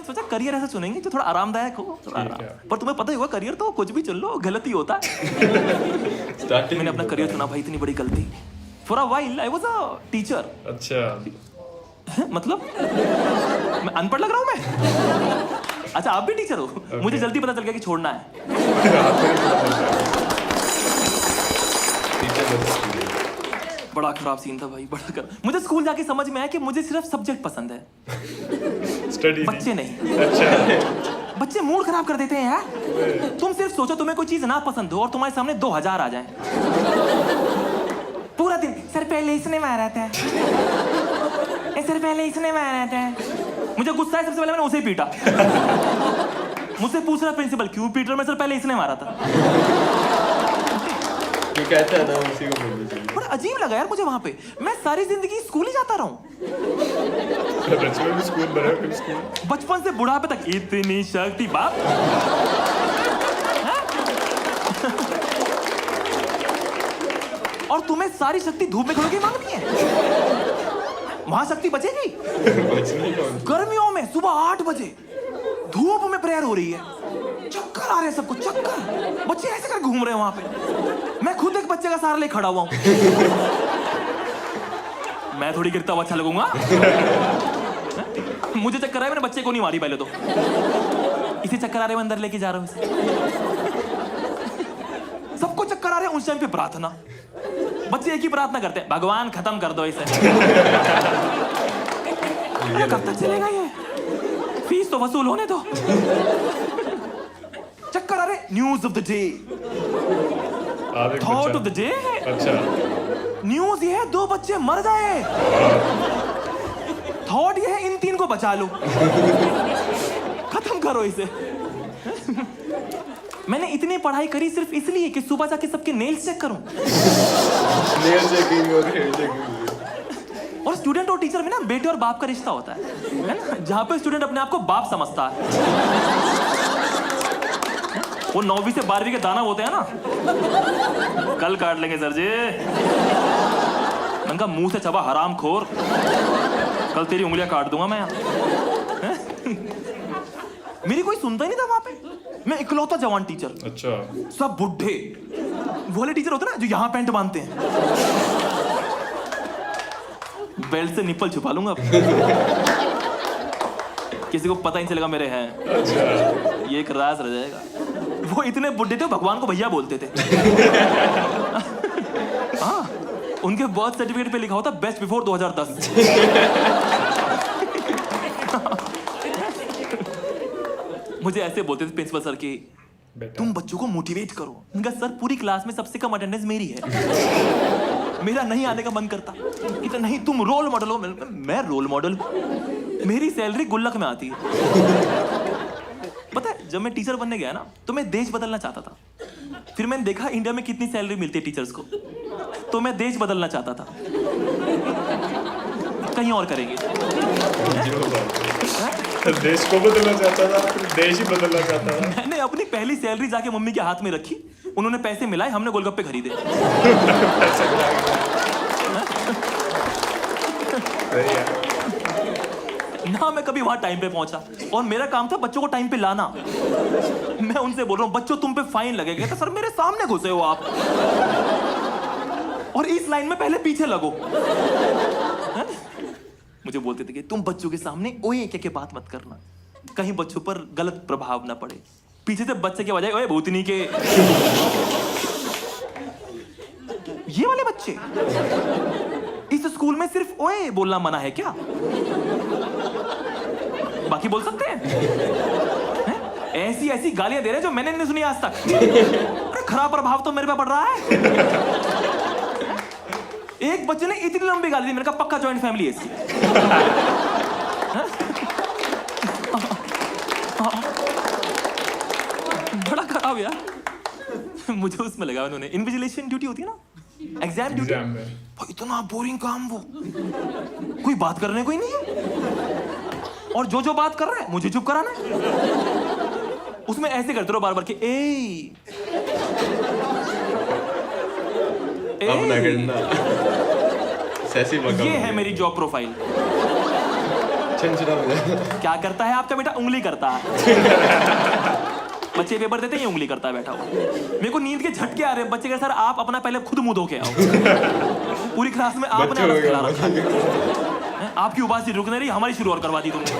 मैंने सोचा करियर ऐसा चुनेंगे जो थोड़ा आरामदायक हो, थोड़ा आराम। पर तुम्हें पता ही होगा करियर तो कुछ भी चुन लो गलत ही होता है। मैंने अपना करियर चुना भाई, इतनी बड़ी गलती। For a while I was a teacher. अच्छा मतलब मैं अनपढ़ लग रहा हूँ मैं? अच्छा आप भी टीचर हो? मुझे जल्दी पता चल गया कि छोड़ना है। बड़ा खराब सीन था भाई, बड़ा खराब। मुझे स्कूल जाके समझ में आया कि मुझे सिर्फ सब्जेक्ट पसंद है, स्टडी बच्चे नहीं। अच्छा बच्चे मूड खराब कर देते हैं यार। तुम सिर्फ सोचो तुम्हें कोई चीज ना पसंद हो और तुम्हारे सामने 2000 आ जाए, पूरा दिन सर पहले इसने मारा था, सर पहले इसने मारा था। मुझे गुस्सा है, सबसे पहले मैंने उसे ही पीटा। मुझसे पूछ रहा प्रिंसिपल क्यों पीट रहा? मैं सर पहले इसने मारा था। जो कहता है ना उसी को बोलना चाहिए। बड़ा अजीब लगा यार मुझे वहां पे। मैं सारी जिंदगी स्कूल ही जाता रहूं, बचपन में स्कूल बना, फिर स्कूल बचपन से बुढ़ापे तक इतनी शक्ति बाप। और तुम्हें सारी शक्ति धूप में खड़ो के मांगनी है? वहां शक्ति बचेगी? गर्मियों में सुबह 8 बजे धूप में प्रेयर हो रही है, चक्कर आ रहे हैं सबको, चक्कर। बच्चे ऐसे कर घूम रहे हैं वहां पे। मैं खुद एक बच्चे का सहारा ले खड़ा हुआ हूं। मैं थोड़ी गिरता हुआ अच्छा लगूंगा? मुझे चक्कर आए, मैंने बच्चे को नहीं मारी पहले तो। इसे चक्कर आ रहे, मैं अंदर लेके जा रहा हूं इसे। सबको चक्कर आ रहे हैं, उस टाइम पे प्रार्थना। बच्चे एक ही प्रार्थना करते हैं, भगवान खत्म कर दो इसे। कब तक चलेगा ये? फीस तो वसूल होने दो। चक्कर आ रहे, news of the day, thought of the day. अच्छा न्यूज ये है 2 बच्चे मर गए, थॉट ये है इन 3 को बचा लो, खत्म करो इसे। मैंने इतनी पढ़ाई करी सिर्फ इसलिए कि सुबह जाके सबके नेल्स चेक करूं। नेल चेकिंग और हेयर चेकिंग। और स्टूडेंट और टीचर में ना बेटे और बाप का रिश्ता होता है ना? जहां पे स्टूडेंट अपने आप को बाप समझता है। वो 9वीं से 12वीं के दाना होते हैं ना, कल काट लेंगे सर जी। उनका मुंह से चबा हराम खोर, कल तेरी उंगलियां काट दूंगा मैं। मेरी कोई सुनता ही नहीं था वहां पे, मैं इकलौता जवान टीचर। अच्छा सब बुढ़े। वो वाले टीचर होते ना जो यहाँ पैंट बांधते हैं, बेल्ट से निप्पल छुपा लूंगा, किसी को पता ही नहीं चलेगा मेरे हैं। अच्छा ये एक राज रह जाएगा। वो इतने बुढ़े थे, भगवान को भैया बोलते थे। हाँ, उनके बर्थ सर्टिफिकेट पे लिखा होता बेस्ट बिफोर 2010। मुझे ऐसे बोलते थे प्रिंसिपल सर की, तुम बच्चों को मोटिवेट करो। उनका सर पूरी क्लास में सबसे कम अटेंडेंस मेरी है, मेरा नहीं आने का मन करता। कि नहीं तुम रोल मॉडल हो। मैं रोल मॉडल हूं? मेरी सैलरी गुल्लक में आती है। पता है जब मैं टीचर बनने गया ना तो मैं देश बदलना चाहता था। फिर मैंने देखा इंडिया में कितनी सैलरी मिलती है टीचर्स को, तो मैं देश बदलना चाहता था। कहीं और करेंगे। देश को बदलना चाहता था, फिर देश ही बदलना चाहता था। मैंने अपनी पहली सैलरी जाके मम्मी के हाथ में रखी, उन्होंने पैसे मिलाए, हमने गोलगप्पे खरीदे। ना मैं कभी वहां टाइम पे पहुंचा, और मेरा काम था बच्चों को टाइम पे लाना। मैं उनसे बोल रहा हूँ बच्चों तुम पे फाइन लगेगा। तो सर मेरे सामने घुसे हो आप, और इस लाइन में पहले पीछे लगो। मुझे बोलते थे कि तुम बच्चों के सामने ओए के बात मत करना, कहीं बच्चों पर गलत प्रभाव ना पड़े। पीछे से बच्चे के बजाय ओए भूतनी के। ये वाले बच्चे। इस स्कूल में सिर्फ ओए बोलना मना है क्या? बाकी बोल सकते हैं? ऐसी ऐसी गालियां दे रहे हैं जो मैंने नहीं सुनी आज तक। अरे खराब प्रभाव तो मेरे पे पड़ रहा है। एक बच्चे ने इतनी लंबी गाली दी, मैंने कहा पक्का जॉइंट फैमिली है इसकी। बड़ा खराब यार। मुझे उसमें लगा उन्होंने इन्विजिलेशन ड्यूटी होती है ना, एग्जाम ड्यूटी। इतना बोरिंग काम वो, कोई बात करने कोई नहीं है, और जो बात कर रहा है मुझे चुप कराना है। उसमें ऐसे करते रहो बार बार कि ए अब ना करना। ये है मेरी जॉब प्रोफाइल। चिंचिड़ा हो जाएगा। क्या करता है आपका बेटा? उंगली करता है। बच्चे पेपर देते हैं, उंगली करता है बैठा हुआ। मेरे को नींद के झटके आ रहे हैं। बच्चे कह सर आप अपना पहले खुद मुंह धो के आओ। पूरी क्लास में आपने बच्चे हो अलग गए खिला रखा है। आपकी उबासी रुक नहीं रही, हमारी शुरू और करवा दी तुमने।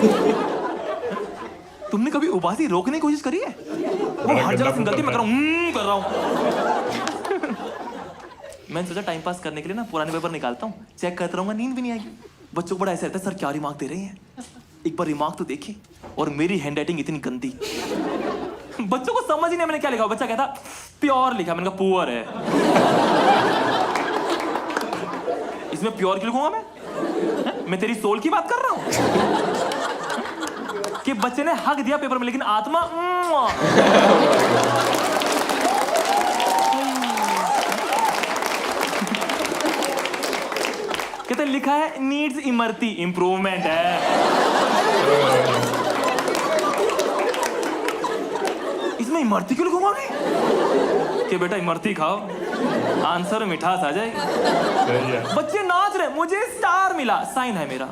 तुमने कभी उबासी रोकने की कोशिश करी है? वो हर जगह से गलती मैं कर रहा हूँ। मैंने सोचा टाइम पास करने के लिए ना पुराने पेपर निकालता हूँ, चेक करता रहूंगा, नींद भी नहीं आएगी। बच्चों को बड़ा ऐसा रहता है, सर क्या रिमार्क दे रहे हैं, एक बार रिमार्क तो देखिए। और मेरी हैंड राइटिंग इतनी गंदी, बच्चों को समझ ही नहीं मैंने क्या लिखा। बच्चा कहता प्योर लिखा, मैंने कहा पुअर है। इसमें प्योर क्यों लिखूंगा मैं तेरी सोल की बात कर रहा हूं। कि बच्चे ने हक दिया पेपर में, लेकिन आत्मा कहते लिखा है नीड्स इमरती, इंप्रूवमेंट है। इसमें इमरती क्यों लिखूंगा मैं? कि बेटा इमरती खाओ, आंसर मिठास आ जाएगी। बच्चे नाच रहे, मुझे स्टार मिला, साइन है मेरा।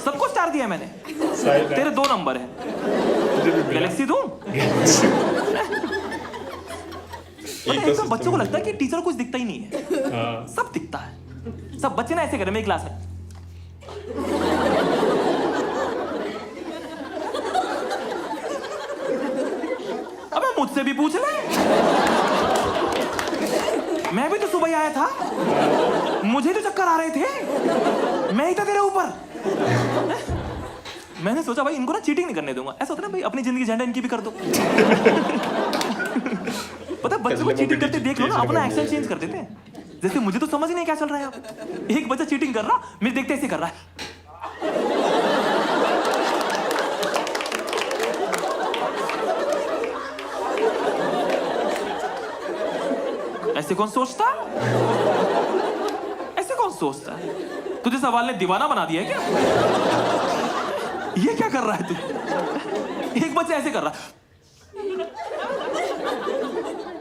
सबको स्टार दिया मैंने। तेरे 2 नंबर है, गैलेक्सी दूं? तो बच्चों को लगता है कि टीचर कुछ दिखता ही नहीं है, सब दिखता है। सब बच्चे ना ऐसे कर रहे मेरी क्लास में। अबे मुझसे भी पूछ ले, मैं भी तो सुबह ही आया था, मुझे तो चक्कर आ रहे थे, मैं ही था तेरे ऊपर। मैंने सोचा भाई इनको ना चीटिंग नहीं करने दूंगा। ऐसा होता है ना भाई, अपनी जिंदगी झंडा इनकी भी कर दो। पता है बच्चों को चीटिंग करते देख लो ना, अपना एक्शन चेंज कर देते हैं। जैसे मुझे तो समझ ही नहीं क्या चल रहा है। अब एक बच्चा चीटिंग कर रहा, मेरे देखते ऐसे कर रहा है। ऐसे कौन सोचता? ऐसे कौन सोचता है? तुझे सवाल ने दीवाना बना दिया है क्या? ये क्या कर रहा है तू? एक बच्चा ऐसे कर रहा,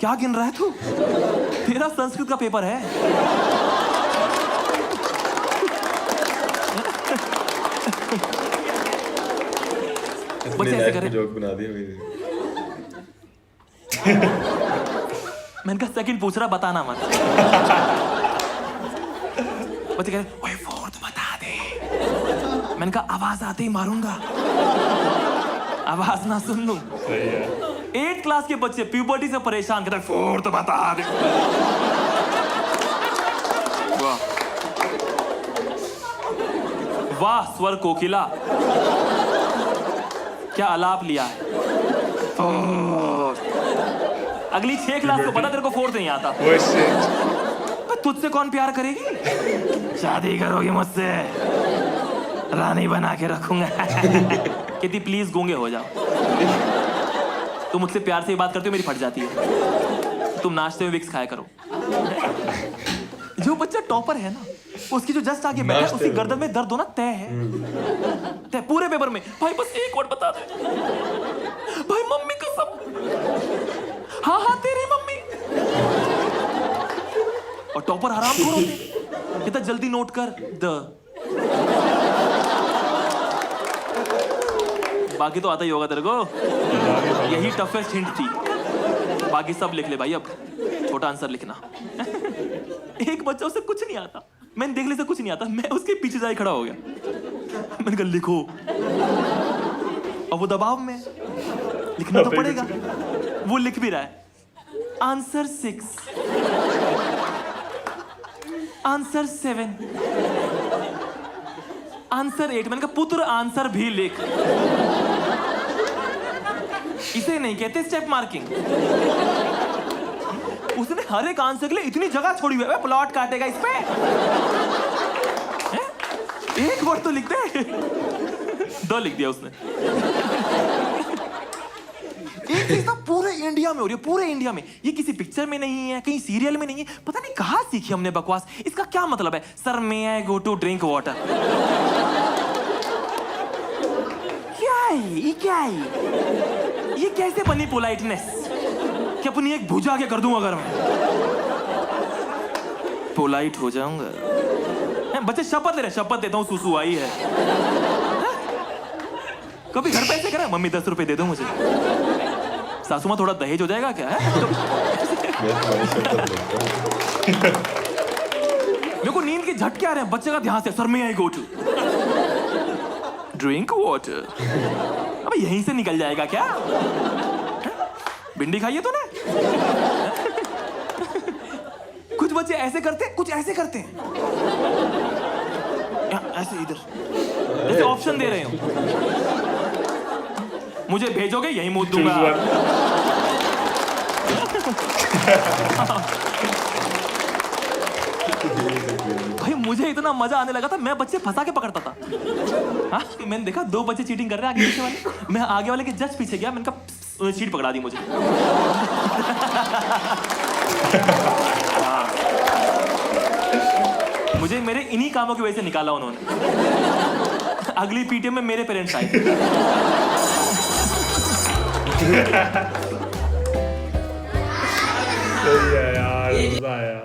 क्या गिन रहा है तू? तेरा संस्कृत का पेपर है। बच्चे ऐसे करे, जोक बना दिया मेरे। मैंने कहा सेकंड पूछ रहा, बताना मत। बच्चे कह रहे ओए फोर्थ बता दे। मैंने कहा आवाज आते ही मारूंगा, आवाज ना सुन लूं। सही है। 8th क्लास के बच्चे प्यूबर्टी से परेशान, कहते फोर्थ बता दे। वाह वाह, स्वर कोकिला, क्या आलाप लिया है। अगली 6 क्लास को पता तेरे को फोर्थ नहीं आता। तुझसे कौन प्यार करेगी? शादी करोगी मुझसे, रानी बना के रखूंगा। कहती प्लीज गूंगे हो जाओ। तुम मुझसे प्यार से ही बात करते हो, मेरी फट जाती है। तुम नाश्ते में विक्स खाया करो। जो बच्चा टॉपर है ना, उसकी जो जस्ट आगे बैठा है, उसकी गर्दन में दर्द होना तय है। तय पूरे पेपर में। भाई बस एक वर्ड बता दे भाई, मम्मी कसम। हाँ हाँ तेरी मम्मी। और टॉपर हराम खोर होते, कहता जल्दी नोट कर द। बाकी तो आता ही होगा तेरे को, यही टफेस्ट हिंट थी। बाकी सब लिख ले भाई, अब छोटा आंसर लिखना। एक बच्चा, उसे कुछ नहीं आता, मैंने देख लिया कुछ नहीं आता, मैं उसके पीछे जाके खड़ा हो गया। मैंने कहा लिखो, और वो दबाव में, लिखना तो पड़ेगा। वो लिख भी रहा है आंसर 6, आंसर 7, आंसर 8। मैंने कहा पुत्र आंसर भी लिख। इसे नहीं कहते स्टेप मार्किंग। उसने हर एक आंसर के लिए इतनी जगह छोड़ी हुई है, प्लॉट काटेगा इस पे। एक वर्ड तो लिख दे। 2 लिख दिया उसने। एक चीज ना पूरे इंडिया में हो रही है, पूरे इंडिया में। ये किसी पिक्चर में नहीं है, कहीं सीरियल में नहीं है, पता नहीं कहां सीखी हमने बकवास। इसका क्या मतलब है? Sir may I go to drink water. क्या है ये? क्या है ये? कैसे बनी पोलाइटनेस कि अपनी एक भुजा के कर दूं? अगर मैं पोलाइट हो जाऊंगा, बच्चे शपथ ले रहे, शपथ देता हूँ सुसु आई है। कभी घर पे ऐसे करा, मम्मी 10 रुपए दे दो मुझे, सासू माँ थोड़ा दहेज हो जाएगा क्या है? मैं तुम्हारी शक्ल देखता हूँ। मेरे को नींद के झटके आ रहे हैं, बच्चे का ध्यान से, सर में आई गो टू ड्रिंक वाटर। अबे यहीं से निकल जाएगा क्या? भिंडी खाई है तूने? कुछ बच्चे ऐसे करते हैं, कुछ ऐसे करते हैं, ऐसे इधर, जैसे ऑप्शन दे रहे हो, मुझे भेजोगे यही मुंह दूंगा। भाई मुझे इतना मजा आने लगा था, मैं बच्चे फंसा के पकड़ता था। हाँ, मैंने देखा 2 बच्चे चीटिंग कर रहे हैं आगे पीछे वाले, मैं आगे वाले के जस्ट पीछे गया, मैंने कहा चीट पकड़ा दी मुझे। हाँ। मुझे मेरे इन्हीं कामों की वजह से निकाला उन्होंने। अगली पीटीएम में मेरे पेरेंट्स आए। सही है यार, मजा आया।